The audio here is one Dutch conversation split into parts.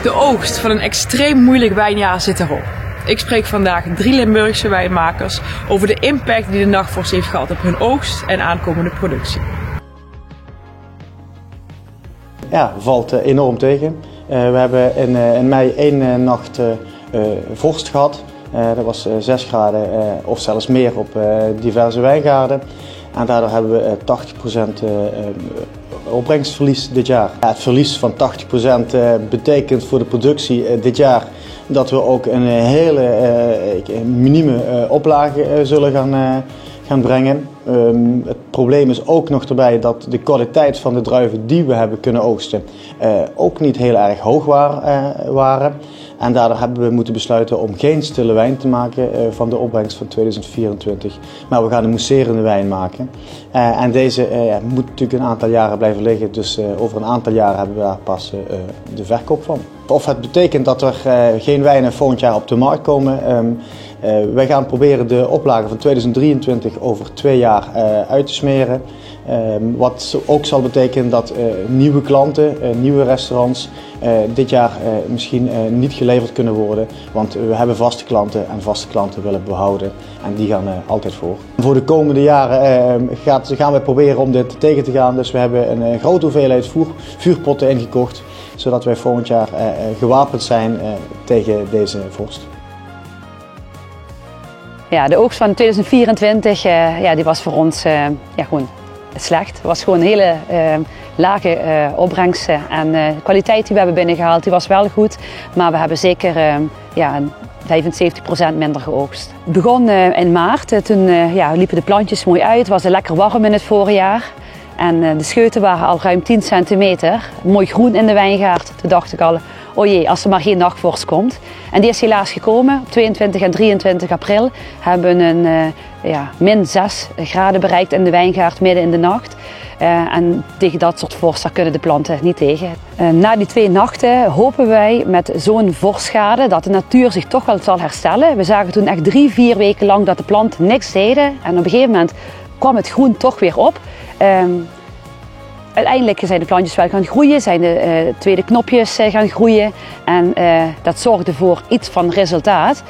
De oogst van een extreem moeilijk wijnjaar zit erop. Ik spreek vandaag 3 Limburgse wijnmakers over de impact die de nachtvorst heeft gehad op hun oogst en aankomende productie. Ja, valt enorm tegen. We hebben in mei 1 nacht vorst gehad. Dat was 6 graden of zelfs meer op diverse wijngaarden. En daardoor hebben we 80% opbrengstverlies dit jaar. Ja, het verlies van 80% betekent voor de productie dit jaar dat we ook een hele minieme oplage zullen gaan brengen. Het probleem is ook nog erbij dat de kwaliteit van de druiven die we hebben kunnen oogsten ook niet heel erg hoog waren. En daardoor hebben we moeten besluiten om geen stille wijn te maken van de opbrengst van 2024. Maar we gaan een mousserende wijn maken. En deze moet natuurlijk een aantal jaren blijven liggen. Dus over een aantal jaren hebben we daar pas de verkoop van. Of het betekent dat er geen wijnen volgend jaar op de markt komen. Wij gaan proberen de oplage van 2023 over 2 jaar uit te smeren. Wat ook zal betekenen dat nieuwe klanten, nieuwe restaurants dit jaar misschien niet geleverd kunnen worden. Want we hebben vaste klanten en vaste klanten willen we behouden en die gaan altijd voor. Voor de komende jaren gaan we proberen om dit tegen te gaan. Dus we hebben een grote hoeveelheid vuurpotten ingekocht. Zodat wij volgend jaar gewapend zijn tegen deze vorst. Ja, de oogst van 2024 die was voor ons gewoon slecht. Het was gewoon een hele lage opbrengst en de kwaliteit die we hebben binnengehaald die was wel goed. Maar we hebben zeker 75% minder geoogst. Het begon in maart, toen liepen de plantjes mooi uit. Het was lekker warm in het voorjaar. En de scheuten waren al ruim 10 centimeter. Mooi groen in de wijngaard. Toen dacht ik al, oh jee, als er maar geen nachtvorst komt. En die is helaas gekomen. Op 22 en 23 april hebben we een -6 graden bereikt in de wijngaard midden in de nacht. En tegen dat soort vorst daar kunnen de planten niet tegen. Na die 2 nachten hopen wij met zo'n vorstschade dat de natuur zich toch wel zal herstellen. We zagen toen echt 3-4 weken lang dat de planten niks deden. En op een gegeven moment kwam het groen toch weer op. Uiteindelijk zijn de plantjes wel gaan groeien, zijn de tweede knopjes gaan groeien en dat zorgde voor iets van resultaat.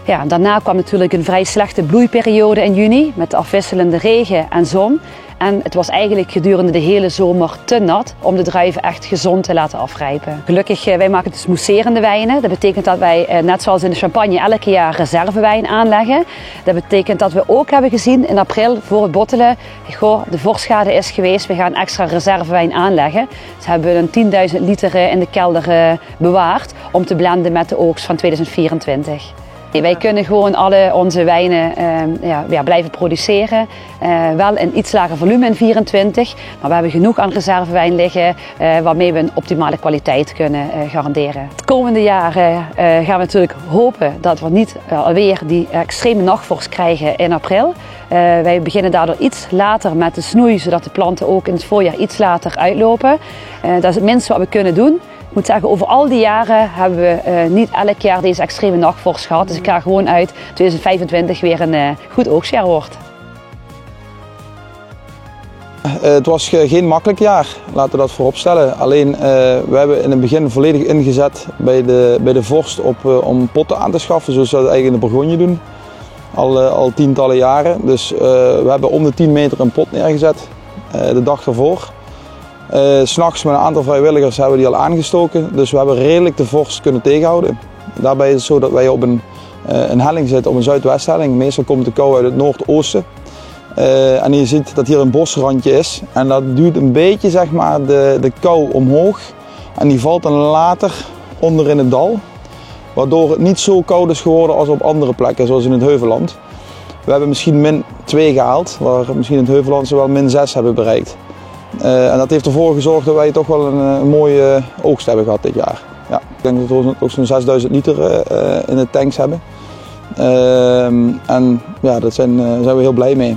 Ja, daarna kwam natuurlijk een vrij slechte bloeiperiode in juni met afwisselende regen en zon. En het was eigenlijk gedurende de hele zomer te nat om de druiven echt gezond te laten afrijpen. Gelukkig, wij maken dus mousserende wijnen. Dat betekent dat wij, net zoals in de champagne, elke jaar reservewijn aanleggen. Dat betekent dat we ook hebben gezien in april voor het bottelen, de vorstschade is geweest, we gaan extra reservewijn aanleggen. Dus hebben we een 10.000 liter in de kelder bewaard om te blenden met de oogst van 2024. Wij kunnen gewoon alle onze wijnen blijven produceren. Wel in iets lager volume in 2024, maar we hebben genoeg aan reservewijn liggen waarmee we een optimale kwaliteit kunnen garanderen. Het komende jaar gaan we natuurlijk hopen dat we niet alweer die extreme nachtvorst krijgen in april. Wij beginnen daardoor iets later met de snoei, zodat de planten ook in het voorjaar iets later uitlopen. Dat is het minste wat we kunnen doen. Ik moet zeggen, over al die jaren hebben we niet elk jaar deze extreme nachtvorst gehad. Dus ik ga gewoon uit 2025 weer een goed oogstjaar wordt. Het was geen makkelijk jaar, laten we dat voorop stellen. Alleen we hebben in het begin volledig ingezet bij de vorst om potten aan te schaffen, zoals we dat eigenlijk in de Bourgogne doen. Al tientallen jaren. Dus we hebben om de 10 meter een pot neergezet de dag ervoor. 'S Nachts met een aantal vrijwilligers hebben we die al aangestoken, dus we hebben redelijk de vorst kunnen tegenhouden. Daarbij is het zo dat wij op een helling zitten, op een zuidwesthelling. Meestal komt de kou uit het noordoosten. En je ziet dat hier een bosrandje is en dat duwt een beetje zeg maar, de kou omhoog en die valt dan later onder in het dal. Waardoor het niet zo koud is geworden als op andere plekken, zoals in het Heuvelland. We hebben misschien -2 gehaald, waar misschien in het Heuvelland ze wel -6 hebben bereikt. En dat heeft ervoor gezorgd dat wij toch wel een mooie oogst hebben gehad dit jaar. Ja, ik denk dat we ook zo'n 6000 liter in de tanks hebben. En ja, daar zijn we heel blij mee.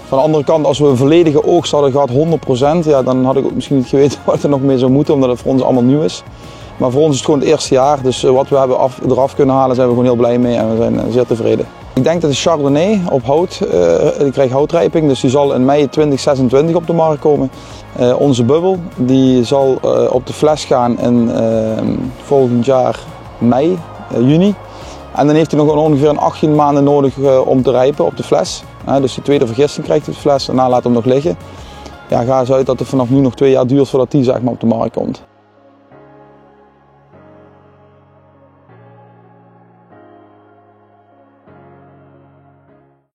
Van de andere kant, als we een volledige oogst hadden gehad, 100%, ja, dan had ik ook misschien niet geweten wat er nog mee zou moeten, omdat het voor ons allemaal nieuw is. Maar voor ons is het gewoon het eerste jaar, dus wat we hebben eraf kunnen halen zijn we gewoon heel blij mee en we zijn zeer tevreden. Ik denk dat de Chardonnay op hout, die krijgt houtrijping, dus die zal in mei 2026 op de markt komen. Onze bubbel die zal op de fles gaan in volgend jaar mei, juni. En dan heeft hij nog ongeveer 18 maanden nodig om te rijpen op de fles. Dus de tweede vergisting krijgt hij op de fles, daarna laat hem nog liggen. Ja, ga eens uit dat het vanaf nu nog 2 jaar duurt voordat die zeg maar op de markt komt.